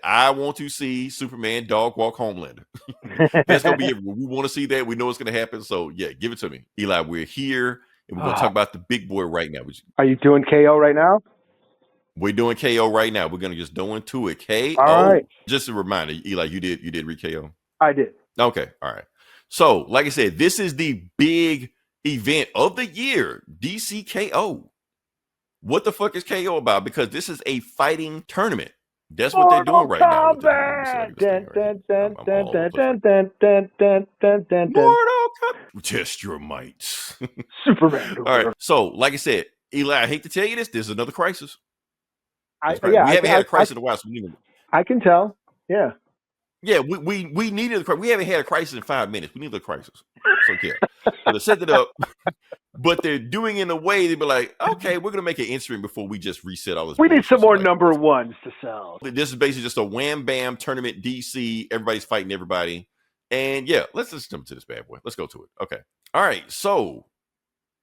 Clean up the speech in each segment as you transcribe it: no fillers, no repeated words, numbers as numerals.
I want to see Superman dog walk Homelander. That's gonna be it. We want to see that. We know it's gonna happen. So yeah, give it to me, Eli. We're here, and we're gonna talk about the big boy right now. Are you doing KO right now? We're doing KO right now. We're gonna just go into it. KO. All right. Just a reminder, Eli. You did read KO. I did. Okay. All right. So, like I said, this is the big event of the year. DC KO. What the fuck is KO about? Because this is a fighting tournament. That's what they're doing right now. Mortal Kombat. Test your might. Superman. All right. So, like I said, Eli, I hate to tell you this. This is another crisis. We haven't had a crisis in a while. So I can tell. Yeah. Yeah, we needed a crisis. We haven't had a crisis in 5 minutes. We need a crisis. So yeah. So they set it up, but they're doing it in a way they'd be like, okay, we're gonna make an instrument before we just reset all this. We need some more number ones to sell. This is basically just a wham bam tournament. DC, everybody's fighting everybody, and yeah, let's jump to this bad boy. Let's go to it. Okay, all right. So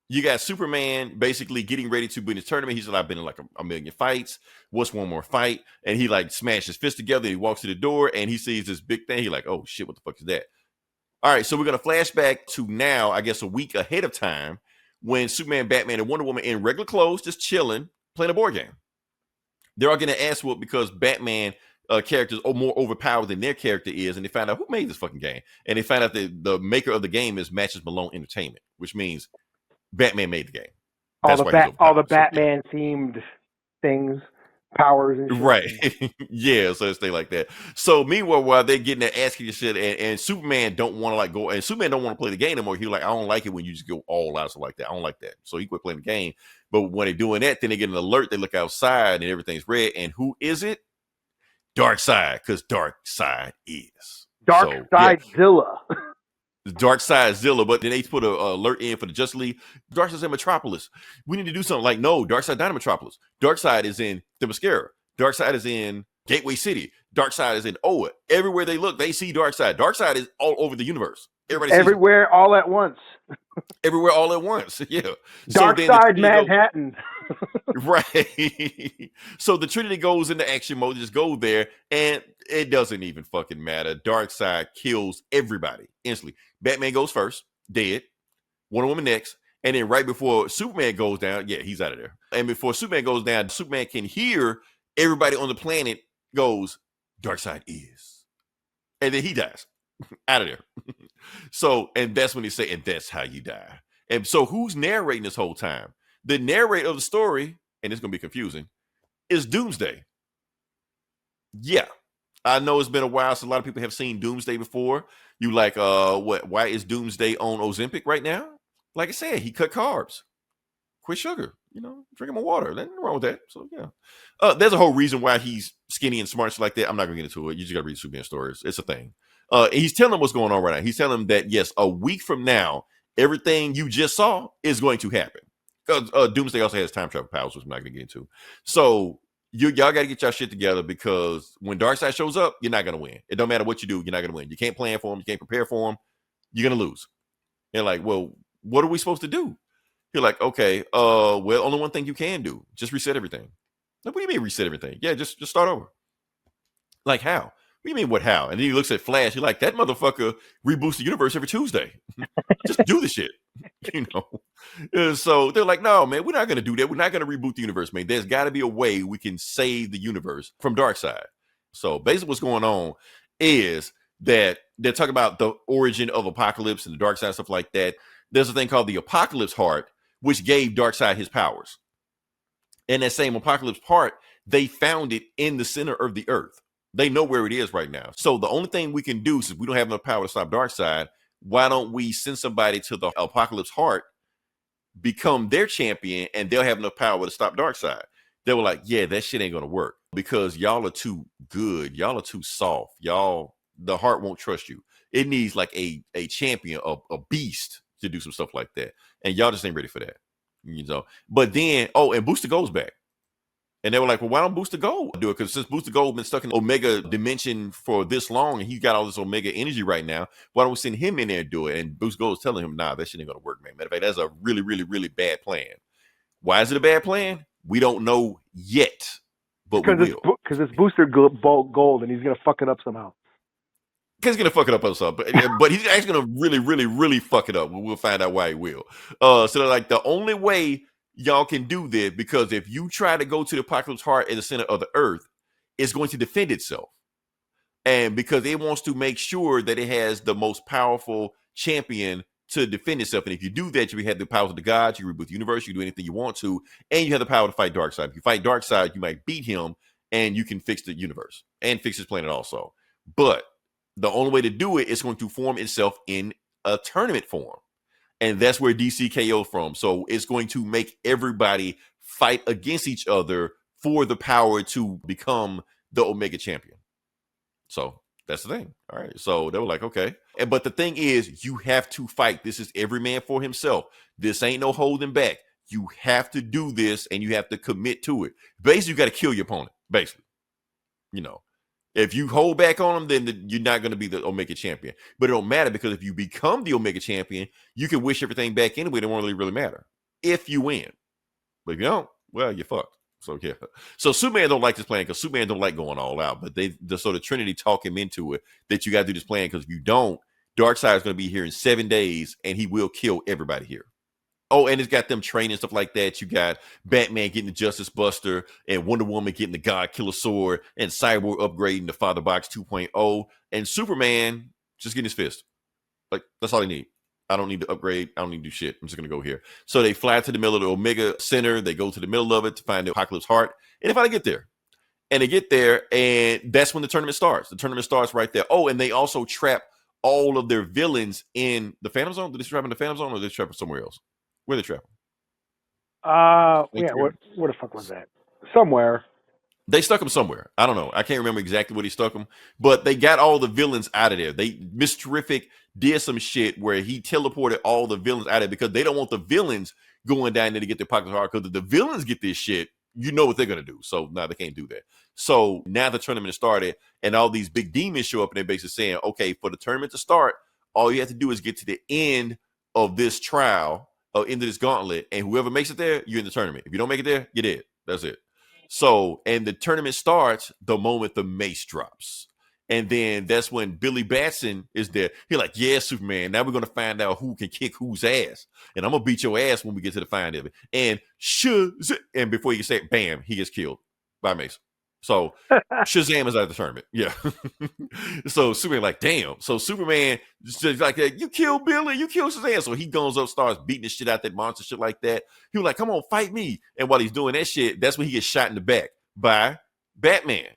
you got Superman basically getting ready to be in his tournament. He's like, I've been in like a million fights. What's one more fight? And he like smashed his fist together. He walks to the door and he sees this big thing. He like, oh shit, what the fuck is that? All right, so we're gonna flash back to now, I guess a week ahead of time, when Superman, Batman, and Wonder Woman in regular clothes, just chilling, playing a board game. They're all getting ass whooped because Batman characters are more overpowered than their character is, and they find out who made this fucking game. And they find out that the maker of the game is Matches Malone Entertainment, which means Batman made the game. That's all the Batman themed things, powers and shit. Right. Yeah, so it's things like that. So meanwhile, while they're getting their ass kicked and shit, and Superman don't want to like go, and Superman don't want to play the game anymore. He's like, I don't like it when you just go all out, so like that. I don't like that. So he quit playing the game. But when they're doing that, then they get an alert. They look outside and everything's red. And who is it? Darkseid, because Darkseid is Darkseid-Zilla. Darkseid-Zilla, but then they put an alert in for the Justice League. Darkseid's in Metropolis. We need to do something. Like, no, Darkseid not in Metropolis. Darkseid is in the Mascara. Darkseid is in Gateway City. Darkseid is in Oa. Everywhere they look, they see Darkseid. Darkseid is all over the universe. Everybody everywhere, all at once. Everywhere, all at once. Yeah. Darkseid Manhattan. Right. So the Trinity goes into action mode. Just go there, and it doesn't even fucking matter. Darkseid kills everybody instantly. Batman goes first, dead. Wonder Woman next. And then right before Superman goes down, yeah, he's out of there. And before Superman goes down, Superman can hear everybody on the planet goes, Darkseid is. And then he dies. Out of there. So, and that's when they say, and that's how you die. And so who's narrating this whole time? The narrator of the story, and it's going to be confusing, is Doomsday. Yeah. I know it's been a while, so a lot of people have seen Doomsday before. You like, why is Doomsday on Ozempic right now? Like I said, he cut carbs. Quit sugar. Drinking more water. There's nothing wrong with that. So, yeah. There's a whole reason why he's skinny and smart and like that. I'm not going to get into it. You just got to read Superman stories. It's a thing. He's telling them what's going on right now. He's telling them that, yes, a week from now, everything you just saw is going to happen. Doomsday also has time travel powers, which I'm not going to get into. So y'all got to get y'all shit together, because when Darkseid shows up, you're not going to win. It don't matter what you do, you're not going to win. You can't plan for him. You can't prepare for him. You're going to lose. They're like, well, what are we supposed to do? You're like, okay, well, only one thing you can do. Just reset everything. Like, what do you mean reset everything? Yeah, just start over. Like, how? What do you mean, what, how? And then he looks at Flash. He's like, that motherfucker reboots the universe every Tuesday. Just do the shit. So they're like, no, man, we're not going to do that. We're not going to reboot the universe, man. There's got to be a way we can save the universe from Darkseid. So basically what's going on is that they're talking about the origin of Apocalypse and the Darkseid, stuff like that. There's a thing called the Apocalypse Heart, which gave Darkseid his powers. And that same Apocalypse Heart, they found it in the center of the earth. They know where it is right now. So the only thing we can do, since we don't have enough power to stop Darkseid, why don't we send somebody to the Apocalypse Heart, become their champion, and they'll have enough power to stop Darkseid. They were like, yeah, that shit ain't going to work, because y'all are too good. Y'all are too soft. The heart won't trust you. It needs like a champion, a beast to do some stuff like that. And y'all just ain't ready for that. But then, and Booster Gold's back. And they were like, well, why don't Booster Gold do it? Because since Booster Gold been stuck in Omega dimension for this long, and he got all this Omega energy right now, why don't we send him in there and do it? And Booster Gold is telling him, nah, that shit ain't going to work, man. Matter of fact, that's a really, really, really bad plan. Why is it a bad plan? We don't know yet. but we will. Because it's booster gold, and he's gonna fuck it up somehow. He's gonna fuck it up or something, but he's actually gonna really, really, really fuck it up. We'll find out why he will. So they're like, the only way y'all can do this, because if you try to go to the Apocalypse Heart in the center of the earth, it's going to defend itself. And because it wants to make sure that it has the most powerful champion to defend itself. And if you do that, you have the powers of the gods, you reboot the universe, you do anything you want to, and you have the power to fight Darkseid. If you fight Darkseid, you might beat him, and you can fix the universe and fix his planet also. But the only way to do it is going to form itself in a tournament form. And that's where DC KO from. So it's going to make everybody fight against each other for the power to become the Omega champion. So that's the thing. All right. So they were like, okay. But the thing is, you have to fight. This is every man for himself. This ain't no holding back. You have to do this, and you have to commit to it. Basically, you got to kill your opponent, basically. If you hold back on them, then you're not going to be the Omega champion. But it don't matter, because if you become the Omega champion, you can wish everything back anyway. It won't really matter if you win. But if you don't, well, you're fucked. So yeah. So Superman don't like this plan, because Superman don't like going all out. But so the Trinity talk him into it, that you got to do this plan, because if you don't, Darkseid is going to be here in 7 days, and he will kill everybody here. Oh, and it's got them training stuff like that. You got Batman getting the Justice Buster, and Wonder Woman getting the God Killer Sword, and Cyborg upgrading the Father Box 2.0, and Superman just getting his fist. Like, that's all they need. I don't need to upgrade. I don't need to do shit. I'm just going to go here. So they fly to the middle of the Omega Center. They go to the middle of it to find the Apocalypse Heart. And if I get there, and they get there, and that's when the tournament starts. The tournament starts right there. Oh, and they also trap all of their villains in the Phantom Zone. Did they trap in the Phantom Zone, or did they trap them somewhere else? Where they trap them? Yeah. Where the fuck was that? Somewhere. They stuck him somewhere. I don't know. I can't remember exactly what he stuck him, but they got all the villains out of there. Miss Terrific did some shit where he teleported all the villains out of it, because they don't want the villains going down there to get their pockets hard, because if the villains get this shit, you know what they're going to do. So now they can't do that. So now the tournament started, and all these big demons show up, and they're basically saying, okay, for the tournament to start, all you have to do is get to the end of this trial, into this gauntlet, and whoever makes it there, you're in the tournament. If you don't make it there, you're dead. That's it. So, and the tournament starts the moment the mace drops. And then that's when Billy Batson is there. He's like, yeah, Superman, now we're going to find out who can kick whose ass. And I'm going to beat your ass when we get to the find of it. And before you can say it, bam, he gets killed by Mace. So Shazam is out of the tournament. Yeah. So Superman like, damn. So Superman just like, you kill Billy, you kill Shazam. So he goes up, starts beating the shit out that monster, shit like that. He was like, come on, fight me. And while he's doing that shit, that's when he gets shot in the back by Batman.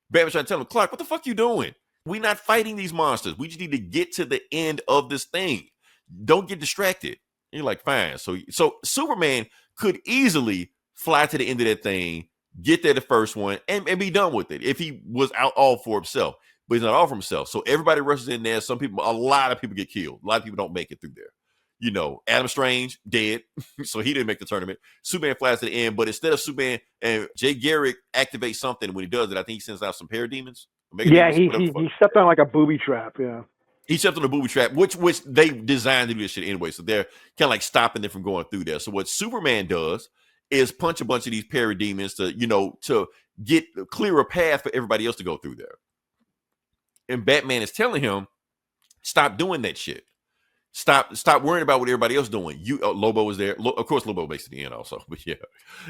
Batman's trying to tell him, Clark, what the fuck you doing? We're not fighting these monsters. We just need to get to the end of this thing. Don't get distracted. And you're like, fine. So Superman could easily fly to the end of that thing, get there the first one, and be done with it if he was out all for himself. But he's not all for himself. So everybody rushes in there. A lot of people get killed. A lot of people don't make it through there. Adam Strange, dead. So he didn't make the tournament. Superman flies to the end, but instead of Superman, and Jay Garrick activates something when he does it, I think he sends out some parademons. He stepped on like a booby trap, yeah. He stepped on a booby trap, which they designed to do this shit anyway. So they're kind of like stopping them from going through there. So what Superman does is punch a bunch of these parademons to get clear a path for everybody else to go through there. And Batman is telling him, stop doing that shit. Stop worrying about what everybody else is doing. Lobo is there. Of course, Lobo makes it the end also, but yeah.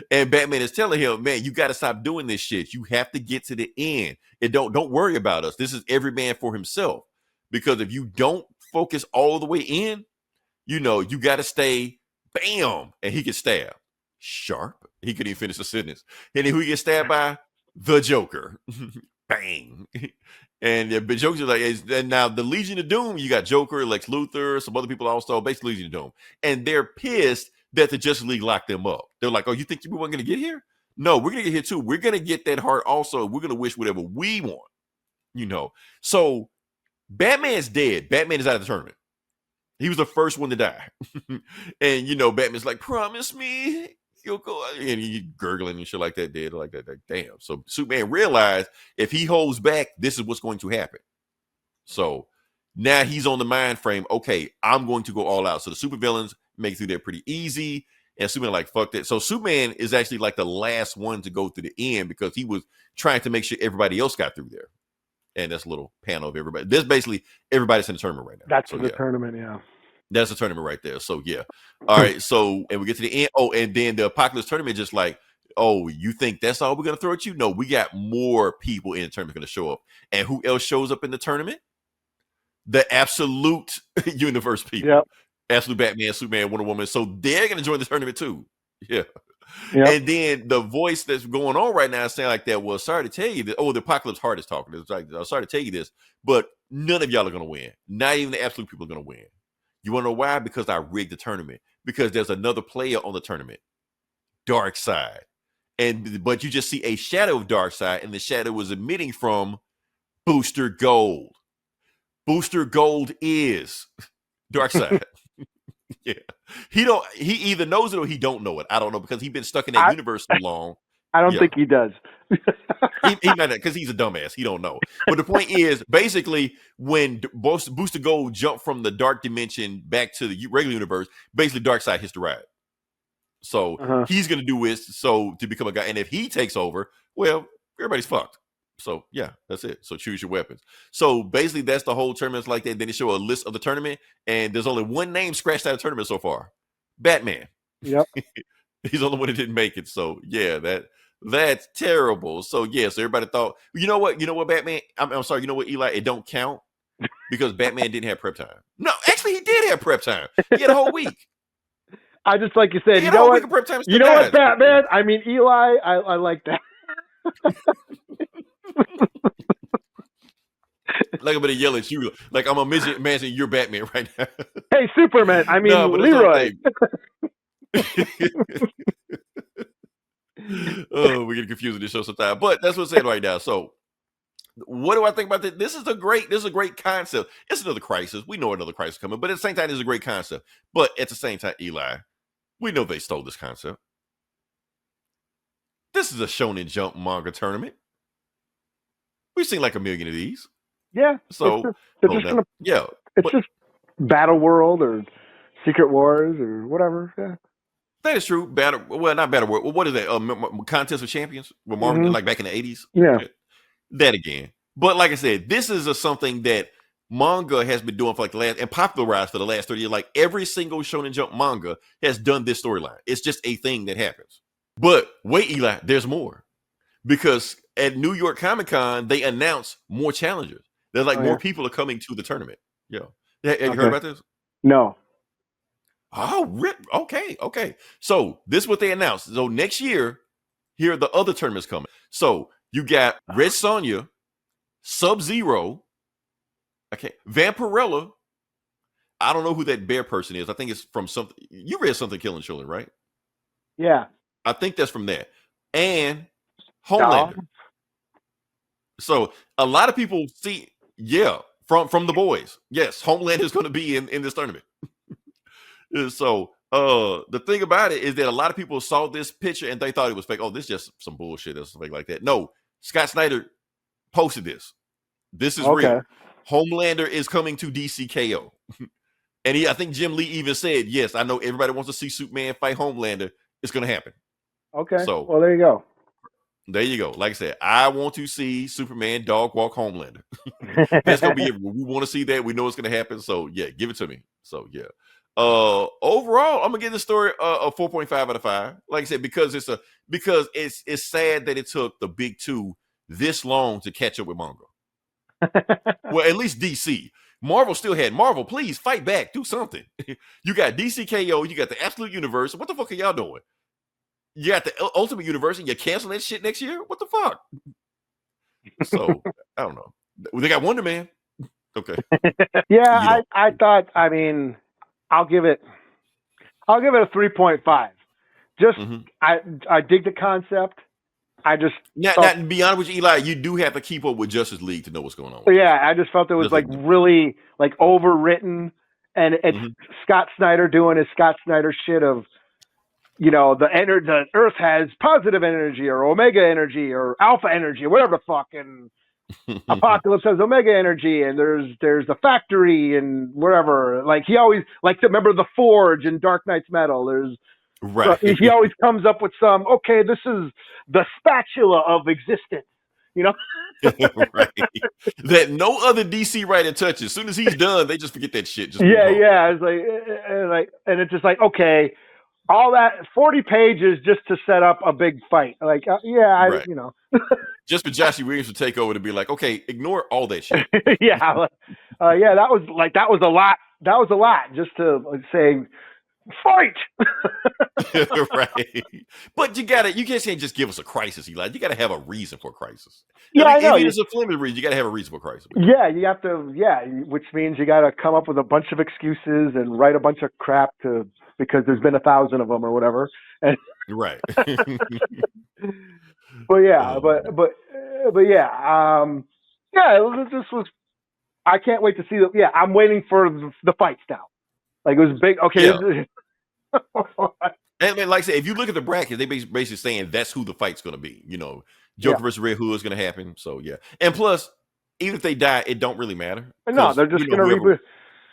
And Batman is telling him, man, you got to stop doing this shit. You have to get to the end. And don't worry about us. This is every man for himself. Because if you don't focus all the way in, you got to stay, bam, and he gets stabbed. Sharp. He couldn't even finish the sentence. And then who he gets stabbed by? The Joker. Bang. And the Joker's like, and now the Legion of Doom, you got Joker, Lex Luthor, some other people also, basically Legion of Doom. And they're pissed that the Justice League locked them up. They're like, oh, you think we weren't going to get here? No, we're going to get here too. We're going to get that heart also. We're going to wish whatever we want. So Batman's dead. Batman is out of the tournament. He was the first one to die. And, Batman's like, promise me you'll go. And he gurgling and shit like that, dead like that. Like, damn. So Superman realized if he holds back, this is what's going to happen. So now he's on the mind frame. Okay, I'm going to go all out. So the supervillains make it through there pretty easy. And Superman like, fuck that. So Superman is actually like the last one to go through the end because he was trying to make sure everybody else got through there. And that's a little panel of everybody. There's basically everybody's in the tournament right now. That's so, the tournament, yeah. That's the tournament right there. So yeah. All right. So and we get to the end. Oh, and then the Apocalypse tournament just like, oh, you think that's all we're gonna throw at you? No, we got more people in the tournament gonna show up. And who else shows up in the tournament? The absolute universe people. Yep. Absolute Batman, Superman, Wonder Woman. So they're gonna join the tournament too. Yeah. Yep. And then the voice that's going on right now is saying like that. Well, sorry to tell you that. Oh, the Apocalypse Heart is talking. It's like, I'm sorry to tell you this, but none of y'all are gonna win. Not even the absolute people are gonna win. You want to know why? Because I rigged the tournament. Because there's another player on the tournament, Darkseid, but you just see a shadow of Darkseid, and the shadow was emitting from Booster Gold. Booster Gold is Darkseid. Yeah, he either knows it or he don't know it. I don't know because he's been stuck in that universe so long. I don't think he does. he might not because he's a dumbass. He don't know. But the point is, basically, when Booster Gold jumped from the dark dimension back to the regular universe, basically Darkseid hits the ride. So he's gonna do it to become a guy. And if he takes over, well, everybody's fucked. So yeah, that's it. So choose your weapons. So basically, that's the whole tournament. It's like that. Then they show a list of the tournament, and there's only one name scratched out of the tournament so far: Batman. Yep. He's the only one that didn't make it. So yeah, that's terrible. So yeah, so everybody thought, you know what, Batman. I'm sorry. You know what, Eli? It don't count because Batman didn't have prep time. No, actually, he did have prep time. He had a whole week. I just like you said. You know what? You know what, Batman? I mean, Eli. I like that. Like I'm gonna yell at you, like I'm imagining you're Batman right now. Hey, Superman! I mean, no, Leroy. Oh, we get confused in this show sometimes, but that's what's saying right now. So, what do I think about this? This is a great concept. It's another crisis. We know another crisis coming, but at the same time, it's a great concept. But at the same time, Eli, we know they stole this concept. This is a Shonen Jump manga tournament. We've seen like a million of these. Yeah. So it's just Battle World or Secret Wars or whatever. Yeah. That is true. Not Battle World. What is that? Contest of Champions? With Marvel, like back in the 80s? Yeah. That again. But like I said, this is something that manga has been doing for like the last, and popularized for the last 30 years. Like every single Shonen Jump manga has done this storyline. It's just a thing that happens. But wait, Eli, there's more. Because at New York Comic Con, they announced more challengers. There's like more people are coming to the tournament. Yeah. Have you heard about this? No. Oh, okay. So this is what they announced. So next year, here are the other tournaments coming. So you got Red Sonja, Sub-Zero, Vampirella. I don't know who that bear person is. I think it's from something. You read Something Killing Children, right? Yeah. I think that's from that. And Homelander. So a lot of people see, from the boys. Yes, Homelander is going to be in this tournament. So the thing about it is that a lot of people saw this picture and they thought it was fake. Oh, this is just some bullshit or something like that. No, Scott Snyder posted this. This is real. Homelander is coming to DCKO. And I think Jim Lee even said, yes, I know everybody wants to see Superman fight Homelander. It's going to happen. Okay. So, well, there you go. There you go. Like I said, I want to see Superman dog walk Homelander. That's going to be it. We want to see that. We know it's going to happen. So, yeah, give it to me. So, yeah. Overall, I'm gonna give the story a 4.5 out of 5. Like I said, because it's sad that it took the big two this long to catch up with manga. Well, at least DC. Marvel still had Marvel. Please fight back. Do something. You got DCKO. You got the Absolute Universe. What the fuck are y'all doing? You got the Ultimate Universe, and you're canceling that shit next year. What the fuck? So I don't know. They got Wonder Man. Okay. Yeah, I thought. I mean. I'll give it a 3.5. Just I dig the concept. I just now, to be honest with you, Eli, you do have to keep up with Justice League to know what's going on. Yeah, I just felt it was really overwritten, and it's Scott Snyder doing his Scott Snyder shit of, the Earth has positive energy or omega energy or alpha energy or whatever the fuck, and Apocalypse has omega energy, and there's the factory and whatever. Like he always remember the Forge and Dark Knight's Metal. There's Right. He always comes up with some. Okay, this is the spatula of existence. You know. Right. That no other DC writer touches. As soon as he's done, they just forget that shit. Just Yeah, yeah. It's and it's just like, okay, all that 40 pages just to set up a big fight. Like, right. you know. Just for Josh Williams to take over to be like, okay, ignore all that shit. Yeah, that was a lot. That was a lot just to say fight. Right. But you can't just give us a crisis, Eli. You gotta have a reason for a crisis. Yeah, I know. Even if it's a flimsy reason, you gotta have a reason for a crisis. Yeah, you have to. Yeah, which means you got to come up with a bunch of excuses and write a bunch of crap because there's been 1,000 of them or whatever. And right. But yeah, but yeah, this was. I can't wait to see the. Yeah, I'm waiting for the fights now. Like, it was big. Okay. Yeah. And like I said, if you look at the bracket, they basically saying that's who the fight's going to be. You know, Joker versus Red Hood is going to happen. So yeah, and plus, even if they die, it don't really matter. No, they're just going to reboot.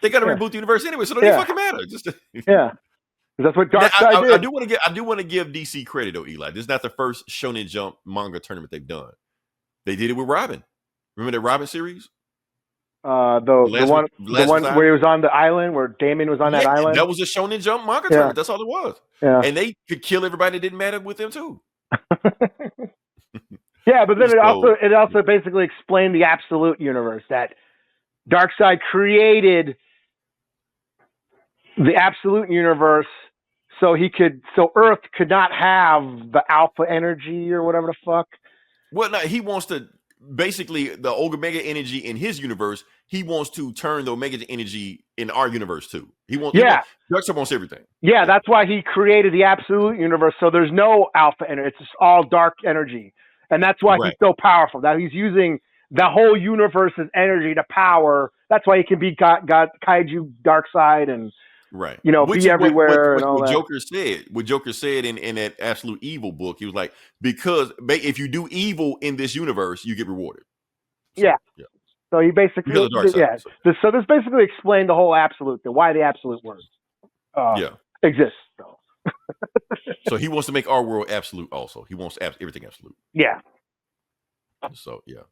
They got to reboot the universe anyway, so it don't even fucking matter. Yeah, that's what Darkseid did. I do want to give DC credit though, Eli. This is not the first Shonen Jump manga tournament they've done. They did it with Robin. Remember that Robin series? The one where he was on the island, where Damien was on that island. That was a Shonen Jump manga tournament. That's all it was. Yeah. And they could kill everybody that didn't matter with them too. Yeah, but then it also basically explained the absolute universe, that Darkseid created the absolute universe so Earth could not have the alpha energy or whatever the fuck. Well, no, he wants to basically the Omega energy in his universe. He wants to turn the Omega energy in our universe too. Darkseid wants everything. Yeah, that's why he created the absolute universe. So there's no alpha energy. It's just all dark energy. And that's why he's so powerful. That he's using the whole universe's energy to power. That's why he can be God Kaiju Darkseid and be everywhere. What Joker said in that Absolute Evil book, he was like, because if you do evil in this universe, you get rewarded. So he basically, so this basically explained the whole absolute, why the absolute word exists. So. So he wants to make our world absolute also. He wants everything absolute. Yeah. So, yeah.